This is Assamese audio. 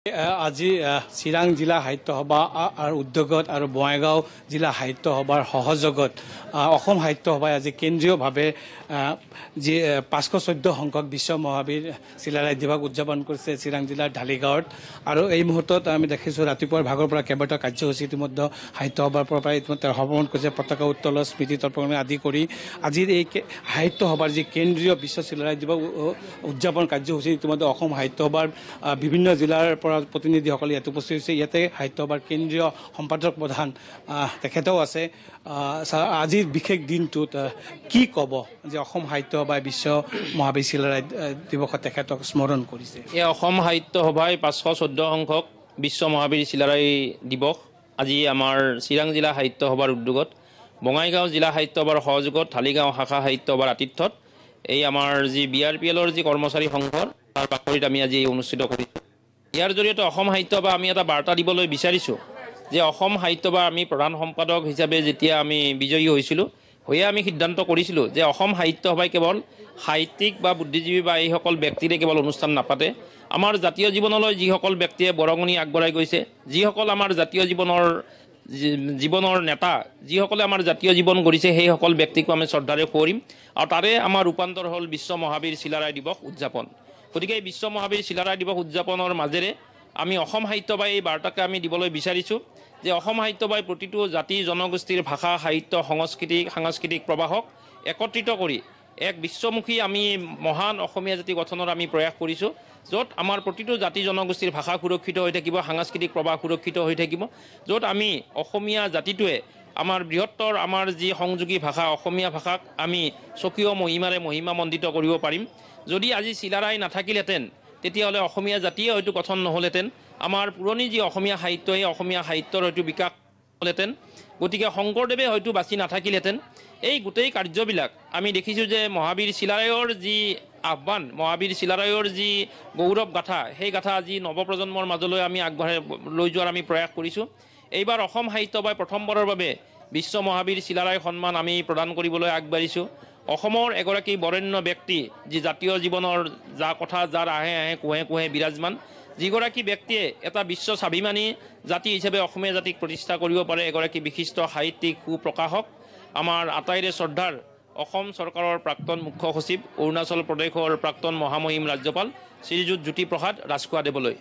আজি চিৰাং জিলা সাহিত্য সভা আৰু উদ্যোগত আৰু বঙাইগাঁও জিলা সাহিত্য সভাৰ সহযোগত অসম সাহিত্য সভাই আজি কেন্দ্ৰীয়ভাৱে যি ৫১৪ সংখ্যক বিশ্ব মহাবীৰ চিলাৰায় দিৱস উদযাপন কৰিছে চিৰাং জিলাৰ ঢালিগাঁৱত। আৰু এই মুহূৰ্তত আমি দেখিছোঁ ৰাতিপুৱাৰ ভাগৰ পৰা কেইবাটাও কাৰ্যসূচী ইতিমধ্যে সাহিত্য সভাৰ পৰা ইতিমধ্যে সমাপন কৰিছে। পতাকা উত্তোলন স্মৃতি তৰ্পণ আদি কৰি আজিৰ এই সাহিত্য সভাৰ যি কেন্দ্ৰীয় বিশ্ব চিলাৰায় দিৱস উদযাপন কাৰ্যসূচী ইতিমধ্যে অসম সাহিত্য সভাৰ বিভিন্ন জিলাৰ প্ৰতিনিধিসকলে ইয়াত উপস্থিত হৈছে। ইয়াতে সাহিত্য সভাৰ কেন্দ্ৰীয় সম্পাদক প্ৰধান তেখেতেও আছে। আজিৰ বিশেষ দিনটোত কি ক'ব যে অসম সাহিত্য সভাই বিশ্ব মহাবীৰ চিলাৰায় দিৱসত তেখেতক স্মৰণ কৰিছে? এই অসম সাহিত্য সভাই ৫১৪ সংখ্যক বিশ্ব মহাবীৰ চিলাৰায় দিৱস আজি আমাৰ চিৰাং জিলা সাহিত্য সভাৰ উদ্যোগত বঙাইগাঁও জিলা সাহিত্য সভাৰ সহযোগত ঢালিগাঁও শাখা সাহিত্য সভাৰ আতিথ্যত এই আমাৰ যি BRPLৰ যি কৰ্মচাৰী সংঘৰ তাৰ বাকৰিত আমি আজি অনুষ্ঠিত কৰিছোঁ। ইয়াৰ জৰিয়তে অসম সাহিত্য সভা আমি এটা বাৰ্তা দিবলৈ বিচাৰিছোঁ যে অসম সাহিত্য সভা আমি প্ৰধান সম্পাদক হিচাপে যেতিয়া আমি বিজয়ী হৈছিলোঁ হৈয়ে আমি সিদ্ধান্ত কৰিছিলোঁ যে অসম সাহিত্য সভাই কেৱল সাহিত্যিক বা বুদ্ধিজীৱী বা এইসকল ব্যক্তিৰে কেৱল অনুষ্ঠান নাপাতে, আমাৰ জাতীয় জীৱনলৈ যিসকল ব্যক্তিয়ে বৰঙণি আগবঢ়াই গৈছে, যিসকল আমাৰ জাতীয় জীৱনৰ নেতা, যিসকলে আমাৰ জাতীয় জীৱন গঢ়িছে, সেইসকল ব্যক্তিকো আমি শ্ৰদ্ধাৰে সুঁৱৰিম। আৰু তাৰে আমাৰ ৰূপান্তৰ হ'ল বিশ্ব মহাবীৰ চিলাৰায় দিৱস উদযাপন। গতিকে এই বিশ্ব মহাবীৰ চিলাৰায় দিৱস উদযাপনৰ মাজেৰে আমি অসম সাহিত্য সভাই এই বাৰ্তাকে আমি দিবলৈ বিচাৰিছোঁ যে অসম সাহিত্য সভাই প্ৰতিটো জাতি জনগোষ্ঠীৰ ভাষা সাহিত্য সাংস্কৃতিক প্ৰবাহক একত্ৰিত কৰি এক বিশ্বমুখী আমি মহান অসমীয়া জাতি গঠনৰ আমি প্ৰয়াস কৰিছোঁ, য'ত আমাৰ প্ৰতিটো জাতি জনগোষ্ঠীৰ ভাষা সুৰক্ষিত হৈ থাকিব, সাংস্কৃতিক প্ৰবাহ সুৰক্ষিত হৈ থাকিব, য'ত আমি অসমীয়া জাতিটোৱে আমাৰ বৃহত্তৰ আমাৰ যি সংযোগী ভাষা অসমীয়া ভাষাক আমি স্বকীয় মহিমাৰে মহিমামণ্ডিত কৰিব পাৰিম। যদি আজি চিলাৰায় নাথাকিলহেঁতেন তেতিয়াহ'লে অসমীয়া জাতিয়ে হয়তো গঠন নহ'লহেঁতেন, আমাৰ পুৰণি যি অসমীয়া সাহিত্য এই অসমীয়া সাহিত্যৰ হয়তো বিকাশ হ'লহেঁতেন, গতিকে শংকৰদেৱে হয়তো বাচি নাথাকিলহেঁতেন। এই গোটেই কাৰ্যবিলাক আমি দেখিছোঁ যে মহাবীৰ চিলাৰায়ৰ যি আহ্বান, মহাবীৰ চিলাৰায়ৰ যি গৌৰৱ গাথা, সেই গাথা আজি নৱপ্ৰজন্মৰ মাজলৈ আমি আগবঢ়াই লৈ যোৱাৰ আমি প্ৰয়াস কৰিছোঁ। এইবাৰ অসম সাহিত্য সভাই প্ৰথমবাৰৰ বাবে বিশ্ব মহাবীৰ চিলাৰায় সন্মান আমি প্ৰদান কৰিবলৈ আগবাঢ়িছোঁ। অসমৰ এগৰাকী বৰেণ্য ব্যক্তি, যি জাতীয় জীৱনৰ যাৰ আহে কোঁহে কোঁহে বিৰাজমান, যিগৰাকী ব্যক্তিয়ে এটা বিশ্ব স্বাভিমানী জাতি হিচাপে অসমীয়া জাতিক প্ৰতিষ্ঠা কৰিব পাৰে, এগৰাকী বিশিষ্ট সাহিত্যিক সুপ্ৰকাশক, আমাৰ আটাইৰে শ্ৰদ্ধাৰ অসম চৰকাৰৰ প্ৰাক্তন মুখ্য সচিব, অৰুণাচল প্ৰদেশৰ প্ৰাক্তন মহামহিম ৰাজ্যপাল শ্ৰীযুত জ্যোতিপ্ৰসাদ ৰাজখোৱাদেৱলৈ।